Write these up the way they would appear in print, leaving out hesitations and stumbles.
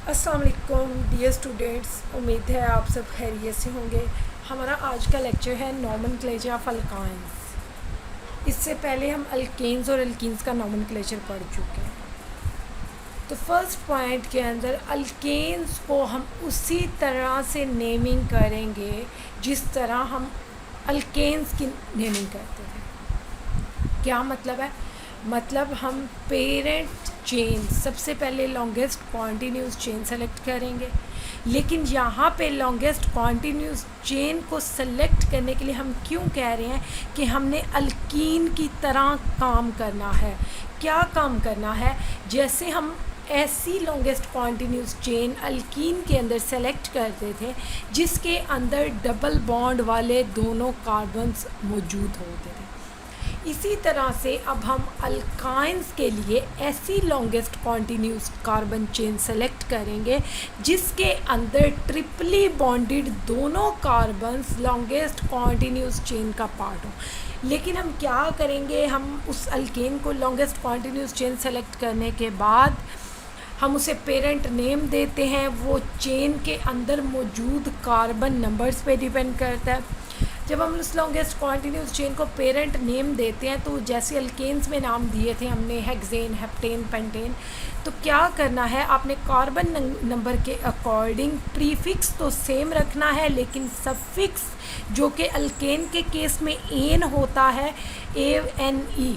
अस्सलाम वालेकुम dear students, उम्मीद है आप सब खैरियत से होंगे। हमारा आज का लेक्चर है नॉमेनक्लेचर ऑफ अल्काइंस। इससे पहले हम अल्केन्स और अल्कीन्स का नॉमेनक्लेचर पढ़ चुके हैं। तो फर्स्ट पॉइंट के अंदर अल्केन्स को हम उसी तरह से नेमिंग करेंगे जिस तरह हम अल्केन्स की नेमिंग करते थे। क्या मतलब है? मतलब हम पेरेंट चेन सबसे पहले लॉन्गेस्ट कॉन्टीन्यूस चेन सेलेक्ट करेंगे, लेकिन यहाँ पे लॉन्गेस्ट कॉन्टीन्यूस चेन को सेलेक्ट करने के लिए हम क्यों कह रहे हैं कि हमने अल्कीन की तरह काम करना है। क्या काम करना है? जैसे हम ऐसी लॉन्गेस्ट कॉन्टीन्यूस चेन अल्कीन के अंदर सेलेक्ट करते थे जिसके अंदर डबल बॉन्ड वाले दोनों कार्बन्स मौजूद होते थे, इसी तरह से अब हम अल्काइंस के लिए ऐसी longest continuous carbon chain select करेंगे जिसके अंदर ट्रिपली बॉन्डेड दोनों कार्बन्स लॉन्गेस्ट कॉन्टीन्यूस चेन का पार्ट हो। लेकिन हम क्या करेंगे, हम उस अल्केन को लॉन्गेस्ट कॉन्टीन्यूस चेन सेलेक्ट करने के बाद हम उसे पेरेंट नेम देते हैं। वो चेन के अंदर मौजूद कार्बन नंबर्स पे डिपेंड करता है। जब हम उस लॉन्गेस्ट कॉन्टीन्यूस चेन को पेरेंट नेम देते हैं तो जैसे अल्केन्स में नाम दिए थे हमने हेक्सेन, हेप्टेन, पेंटेन, तो क्या करना है, आपने कार्बन नंबर के अकॉर्डिंग प्रीफिक्स तो सेम रखना है, लेकिन सफिक्स जो कि अल्केन के केस में एन होता है, ANE,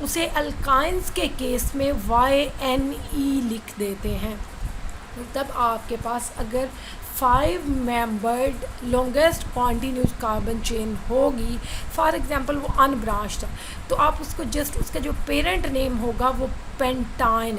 उसे अल्काइंस के केस में YNE लिख देते हैं। तब आपके पास अगर 5 membered longest continuous carbon chain होगी, फॉर एग्जांपल वो अनब्रांच्ड है, तो आप उसको जस्ट उसका जो पेरेंट नेम होगा वो पेंटाइन,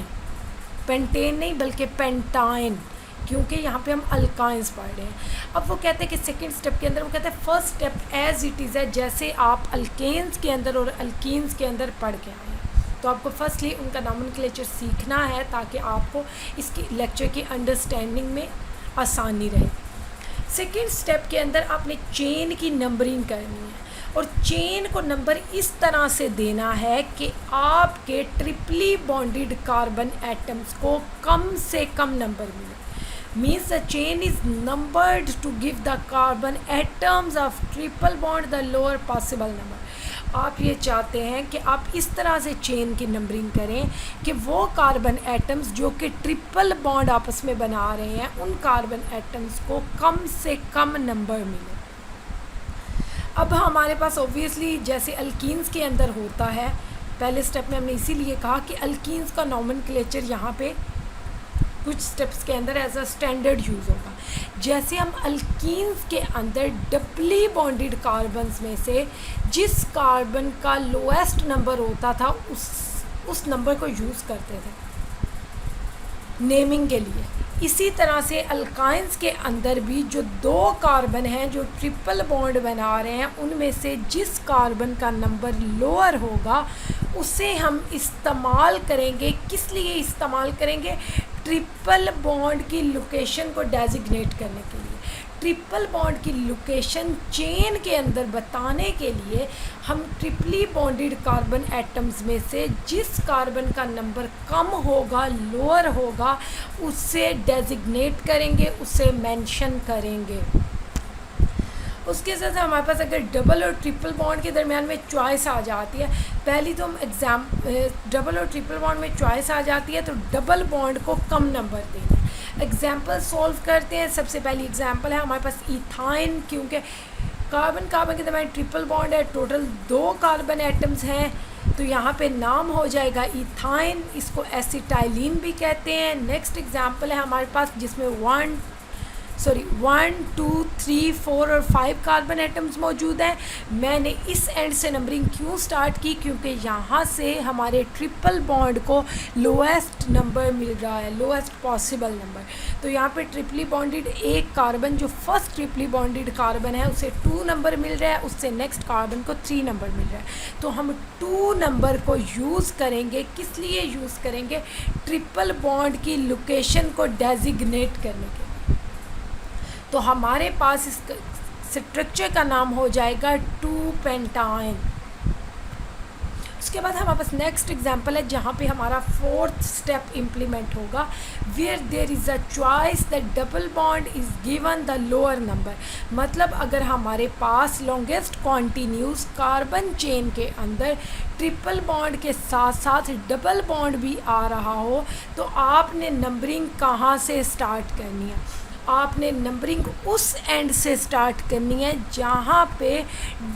पेंटेन नहीं बल्कि पेंटाइन, क्योंकि यहाँ पे हम अल्काइंस पढ़ रहे हैं। अब वो कहते हैं कि सेकंड स्टेप के अंदर वो कहते हैं first step as it is है, जैसे आप अल्केन्स के अंदर और अल्कीन्स के अंदर पढ़ के आए। तो आपको फर्स्टली उनका नॉमेनक्लेचर सीखना है ताकि आपको इसकी लेक्चर की अंडरस्टैंडिंग में आसानी रहे। सेकेंड स्टेप के अंदर आपने चेन की नंबरिंग करनी है और चेन को नंबर इस तरह से देना है कि आपके ट्रिपली बॉन्डेड कार्बन एटम्स को कम से कम नंबर मिले। Means the chain is numbered to give the carbon atoms of triple bond the lower possible number. आप ये चाहते हैं कि आप इस तरह से चेन की नंबरिंग करें कि वो कार्बन एटम्स जो कि ट्रिपल बॉन्ड आपस में बना रहे हैं उन कार्बन एटम्स को कम से कम नंबर मिले। अब हमारे पास ऑब्वियसली जैसे अल्कीन्स के अंदर होता है, पहले स्टेप में हमने इसीलिए कहा कि अल्कीन्स का नॉमेनक्लेचर यहाँ पे कुछ स्टेप्स के अंदर एज अ स्टैंडर्ड यूज़ होगा। जैसे हम अल्कीन्स के अंदर डबली बॉन्डेड कार्बन्स में से जिस कार्बन का लोएस्ट नंबर होता था उस नंबर को यूज़ करते थे नेमिंग के लिए। इसी तरह से अल्काइंस के अंदर भी जो 2 कार्बन हैं जो ट्रिपल बॉन्ड बना रहे हैं उनमें से जिस कार्बन का नंबर लोअर होगा उसे हम इस्तेमाल करेंगे। किस लिए इस्तेमाल करेंगे? ट्रिपल बॉन्ड की लोकेशन को डेजिग्नेट करने के लिए। ट्रिपल बॉन्ड की लोकेशन चेन के अंदर बताने के लिए हम ट्रिपली बॉन्डेड कार्बन एटम्स में से जिस कार्बन का नंबर कम होगा, लोअर होगा, उससे डेजिग्नेट करेंगे, उसे मेंशन करेंगे। उसके साथ हमारे पास अगर डबल और ट्रिपल बॉन्ड के दरमियान में चॉइस आ जाती है, पहली तो हम डबल और ट्रिपल बॉन्ड में चॉइस आ जाती है तो डबल बॉन्ड को कम नंबर देना है। एग्जाम्पल सॉल्व करते हैं। सबसे पहली एग्जाम्पल है हमारे पास इथाइन, क्योंकि कार्बन कार्बन के दरमियान ट्रिपल बॉन्ड है, टोटल 2 कार्बन एटम्स हैं, तो यहाँ पे नाम हो जाएगा इथाइन। इसको एसिटाइलिन भी कहते हैं। नेक्स्ट एग्जाम्पल है हमारे पास जिसमें 1, 2, 3, 4 और 5 कार्बन एटम्स मौजूद हैं। मैंने इस एंड से नंबरिंग क्यों स्टार्ट की? क्योंकि यहाँ से हमारे ट्रिपल बॉन्ड को लोएस्ट नंबर मिल रहा है, लोएस्ट पॉसिबल नंबर। तो यहाँ पे ट्रिपली बॉन्डेड एक कार्बन जो फर्स्ट ट्रिपली बॉन्डेड कार्बन है उसे 2 नंबर मिल रहा है, उससे नेक्स्ट कार्बन को 3 नंबर मिल रहा है। तो हम 2 नंबर को यूज़ करेंगे। किस लिए यूज़ करेंगे? ट्रिपल बॉन्ड की लोकेशन को डेजिग्नेट करने के। तो हमारे पास इस स्ट्रक्चर का नाम हो जाएगा 2 पेंटाइन। उसके बाद हमारे पास नेक्स्ट एग्जांपल है जहाँ पे हमारा फोर्थ स्टेप इम्प्लीमेंट होगा, where there is a choice that double bond is given the lower number. मतलब अगर हमारे पास लॉन्गेस्ट कॉन्टीन्यूस कार्बन चेन के अंदर ट्रिपल बॉन्ड के साथ साथ डबल बॉन्ड भी आ रहा हो तो आपने नंबरिंग कहाँ से स्टार्ट करनी है? आपने नंबरिंग उस एंड से स्टार्ट करनी है जहाँ पे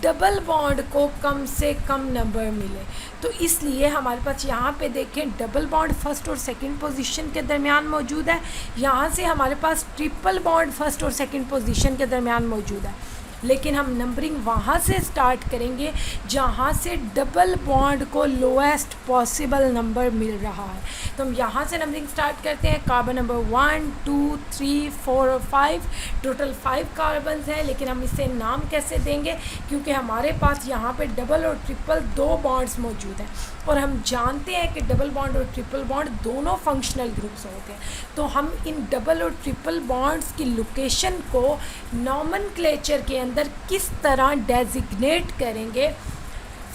डबल बॉन्ड को कम से कम नंबर मिले। तो इसलिए हमारे पास यहाँ पे देखें डबल बॉन्ड फर्स्ट और सेकंड पोजीशन के दरमियान मौजूद है, यहाँ से हमारे पास ट्रिपल बॉन्ड फर्स्ट और सेकंड पोजीशन के दरमियान मौजूद है, लेकिन हम नंबरिंग वहाँ से स्टार्ट करेंगे जहाँ से डबल बॉन्ड को लोएस्ट पॉसिबल नंबर मिल रहा है। तो हम यहाँ से नंबरिंग स्टार्ट करते हैं। कार्बन नंबर 1 2 3 4 और 5, टोटल 5 कार्बन हैं, लेकिन हम इसे नाम कैसे देंगे? क्योंकि हमारे पास यहाँ पे डबल और ट्रिपल 2 बॉन्ड्स मौजूद हैं और हम जानते हैं कि डबल बॉन्ड और ट्रिपल बॉन्ड दोनों फंक्शनल ग्रुप्स होते हैं। तो हम इन डबल और ट्रिपल बॉन्ड्स की लोकेशन को नॉमेनक्लेचर के अंदर किस तरह डेजिग्नेट करेंगे?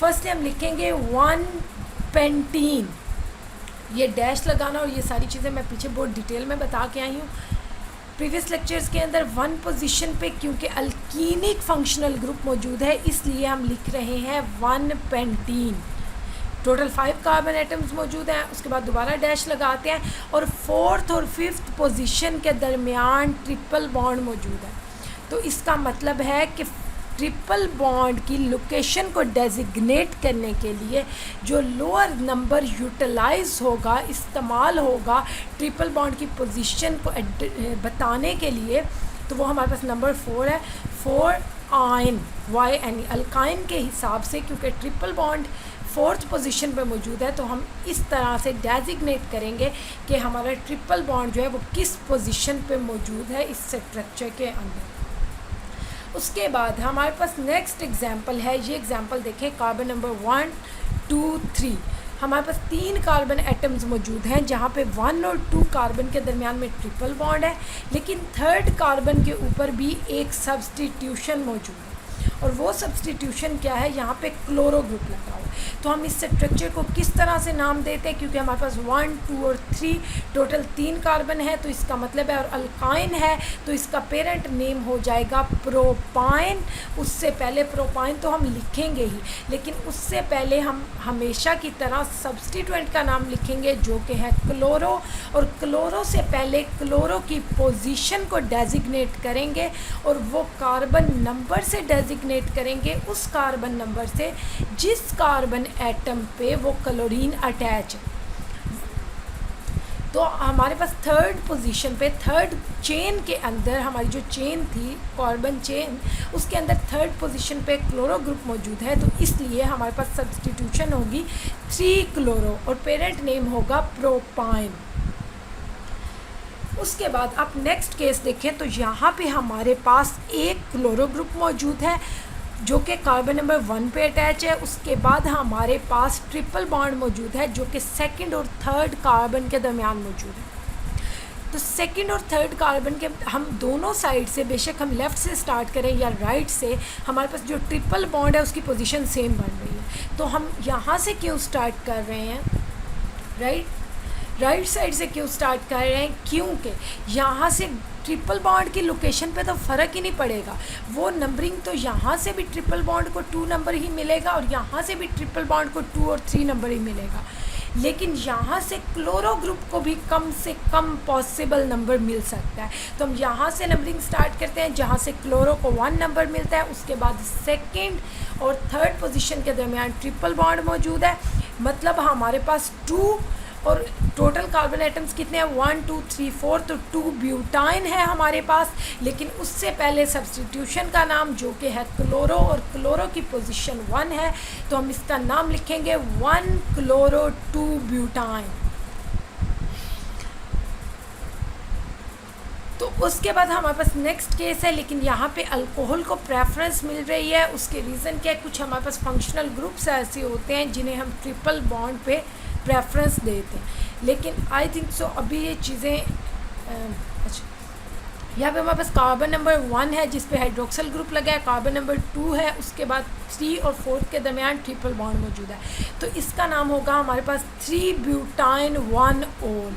फर्स्ट हम लिखेंगे 1 पेंटीन, ये डैश लगाना और ये सारी चीज़ें मैं पीछे बहुत डिटेल में बता के आई हूँ प्रीवियस लेक्चर्स के अंदर। 1 पोजीशन पे क्योंकि अल्कीनिक फंक्शनल ग्रुप मौजूद है इसलिए हम लिख रहे हैं 1 पेंटीन। टोटल 5 कार्बन एटम्स मौजूद हैं। उसके बाद दोबारा डैश लगाते हैं और 4th और 5th पोजीशन के दरमियान ट्रिपल बॉन्ड मौजूद है। तो इसका मतलब है कि ट्रिपल बॉन्ड की लोकेशन को डेजिग्नेट करने के लिए जो लोअर नंबर यूटिलाइज होगा, इस्तेमाल होगा ट्रिपल बॉन्ड की पोजीशन को बताने के लिए, तो वो हमारे पास नंबर 4 है। 4 आयन YN अल्काइन के हिसाब से, क्योंकि ट्रिपल बॉन्ड 4th पोजीशन पे मौजूद है तो हम इस तरह से डेजिग्नेट करेंगे कि हमारा ट्रिपल बॉन्ड जो है वो किस पोजीशन पे मौजूद है इस स्ट्रक्चर के अंदर। उसके बाद हमारे पास नेक्स्ट एग्जांपल है, ये एग्जांपल देखें। कार्बन नंबर 1 2 3, हमारे पास 3 कार्बन एटम्स मौजूद हैं जहाँ पे 1 और 2 कार्बन के दरमियान में ट्रिपल बॉन्ड है, लेकिन 3rd कार्बन के ऊपर भी एक सब्सटीट्यूशन मौजूद है। और वो सब्सटीट्यूशन क्या है? यहाँ पे क्लोरो ग्रुप लगा हुआ है। तो हम इस स्ट्रक्चर को किस तरह से नाम देते हैं? क्योंकि हमारे पास 1 2 और 3 टोटल 3 कार्बन है, तो इसका मतलब है, और अल्काइन है तो इसका पेरेंट नेम हो जाएगा प्रोपाइन। उससे पहले प्रोपाइन तो हम लिखेंगे ही, लेकिन उससे पहले हम हमेशा की तरह सब्सटीट्यूएंट का नाम लिखेंगे जो कि है क्लोरो, और क्लोरो से पहले क्लोरो की पोजीशन को डेजिग्नेट करेंगे और वो कार्बन नंबर से डेजिग्नेट करेंगे, उस कार्बन नंबर से जिस कार्बन एटम पे वो क्लोरीन अटैच है। तो हमारे पास 3rd पोजीशन पे 3rd चेन के अंदर हमारी जो चेन थी कार्बन चेन, उसके अंदर 3rd पोजीशन पे क्लोरो ग्रुप मौजूद है, तो इसलिए हमारे पास सब्सटीट्यूशन होगी 3 क्लोरो और पेरेंट नेम होगा प्रोपाइन। उसके बाद आप नेक्स्ट केस देखें तो यहाँ पे हमारे पास एक क्लोरो ग्रुप मौजूद है जो कि कार्बन नंबर 1 पे अटैच है। उसके बाद हमारे पास ट्रिपल बॉन्ड मौजूद है जो कि 2nd और 3rd कार्बन के दरमियान मौजूद है। तो 2nd और 3rd कार्बन के हम दोनों साइड से, बेशक हम लेफ़्ट से स्टार्ट करें या राइट से, हमारे पास जो ट्रिपल बॉन्ड है उसकी पोजीशन सेम बन रही है। तो हम यहाँ से क्यों स्टार्ट कर रहे हैं? राइट साइड से क्यों स्टार्ट कर रहे हैं? क्योंकि यहाँ से ट्रिपल बॉन्ड की लोकेशन पे तो फ़र्क ही नहीं पड़ेगा, वो नंबरिंग तो यहाँ से भी ट्रिपल बॉन्ड को 2 नंबर ही मिलेगा और यहाँ से भी ट्रिपल बॉन्ड को 2 और 3 नंबर ही मिलेगा, लेकिन यहाँ से क्लोरो ग्रुप को भी कम से कम पॉसिबल नंबर मिल सकता है। तो हम यहाँ से नंबरिंग स्टार्ट करते हैं जहाँ से क्लोरो को 1 नंबर मिलता है, उसके बाद 2nd और 3rd पोजीशन के दरमियान ट्रिपल बॉन्ड मौजूद है। मतलब हमारे पास 2 और टोटल कार्बन एटम्स कितने हैं? 1 2 3 4, तो 2 ब्यूटाइन है हमारे पास, लेकिन उससे पहले सब्सटीट्यूशन का नाम जो कि है क्लोरो, और क्लोरो की पोजीशन 1 है, तो हम इसका नाम लिखेंगे 1 क्लोरो 2 ब्यूटाइन। तो उसके बाद हमारे पास नेक्स्ट केस है, लेकिन यहाँ पे अल्कोहल को प्रेफरेंस मिल रही है। उसके रीज़न क्या है? कुछ हमारे पास फंक्शनल ग्रुप्स ऐसे होते हैं जिन्हें हम ट्रिपल बॉन्ड पे प्रेफरेंस देते हैं, लेकिन आई थिंक सो अभी ये चीज़ें अच्छा यहाँ पे हमारे पास कार्बन नंबर 1 है जिस पे हाइड्रोक्सिल ग्रुप लगा है, कार्बन नंबर 2 है, उसके बाद 3 और 4 के दरमियान ट्रिपल बॉन्ड मौजूद है। तो इसका नाम होगा हमारे पास 3 ब्यूटाइन 1 ओल।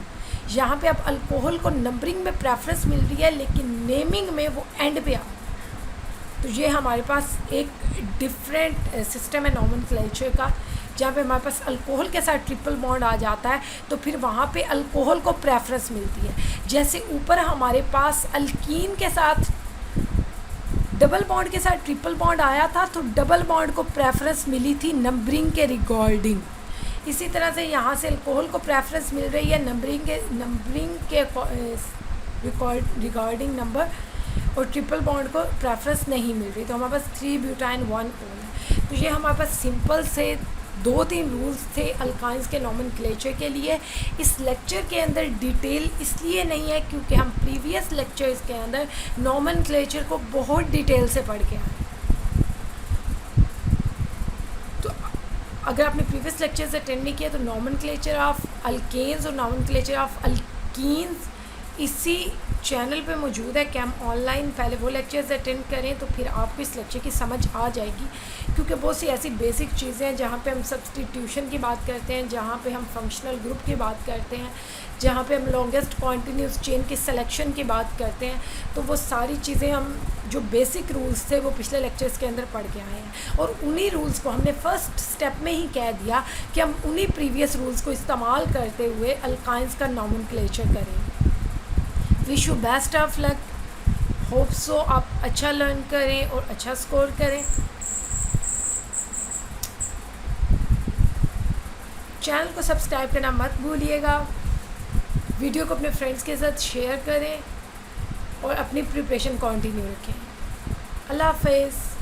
यहाँ पे अब अल्कोहल को नंबरिंग में प्रेफरेंस मिल रही है लेकिन नेमिंग में वो एंड पे आ। तो ये हमारे पास एक डिफरेंट सिस्टम है नॉमेनक्लेचर का, जहाँ पे हमारे पास अल्कोहल के साथ ट्रिपल बॉन्ड आ जाता है तो फिर वहाँ पे अल्कोहल को प्रेफरेंस मिलती है। जैसे ऊपर हमारे पास अल्कीन के साथ डबल बॉन्ड के साथ ट्रिपल बॉन्ड आया था तो डबल बॉन्ड को प्रेफरेंस मिली थी नंबरिंग के रिगार्डिंग। इसी तरह से यहाँ से अल्कोहल को प्रेफरेंस मिल रही है नंबरिंग के रिगार्डिंग नंबर, और ट्रिपल बॉन्ड को प्रेफरेंस नहीं मिल रही। तो हमारे पास 3 ब्यूटाइन 1 ओल है। तो ये हमारे पास सिंपल से 2-3 रूल्स थे अल्काइंस के नॉमेनक्लेचर के लिए। इस लेक्चर के अंदर डिटेल इसलिए नहीं है क्योंकि हम प्रीवियस लेक्चर्स के अंदर नॉमेनक्लेचर को बहुत डिटेल से पढ़ के आए। तो अगर आपने प्रीवियस लेक्चर्स अटेंड नहीं किया तो नॉमेनक्लेचर ऑफ अल्केन्स और नॉमेनक्लेचर ऑफ अल्कीन्स इसी चैनल पे मौजूद है कि हम ऑनलाइन पहले वो लेक्चर्स अटेंड करें तो फिर आपको इस लेक्चर की समझ आ जाएगी। क्योंकि बहुत सी ऐसी बेसिक चीज़ें हैं जहाँ पे हम सब्सटीट्यूशन की बात करते हैं, जहाँ पे हम फंक्शनल ग्रुप की बात करते हैं, जहाँ पे हम लॉन्गेस्ट कॉन्टीन्यूस चेन की सिलेक्शन की बात करते हैं। तो वो सारी चीज़ें हम जो बेसिक रूल्स थे वो पिछले लेक्चर्स के अंदर पढ़ के आए हैं, और उन्हीं रूल्स को हमने फर्स्ट स्टेप में ही कह दिया कि हम उन्हीं प्रीवियस रूल्स को इस्तेमाल करते हुए अल्काइंस का नॉमेनक्लेचर करें। Wish you best of luck, hope so आप अच्छा लर्न करें और अच्छा स्कोर करें। चैनल को सब्सक्राइब करना मत भूलिएगा, वीडियो को अपने फ्रेंड्स के साथ शेयर करें और अपनी प्रिपरेशन कंटिन्यू रखें। अल्लाह हाफ़िज़।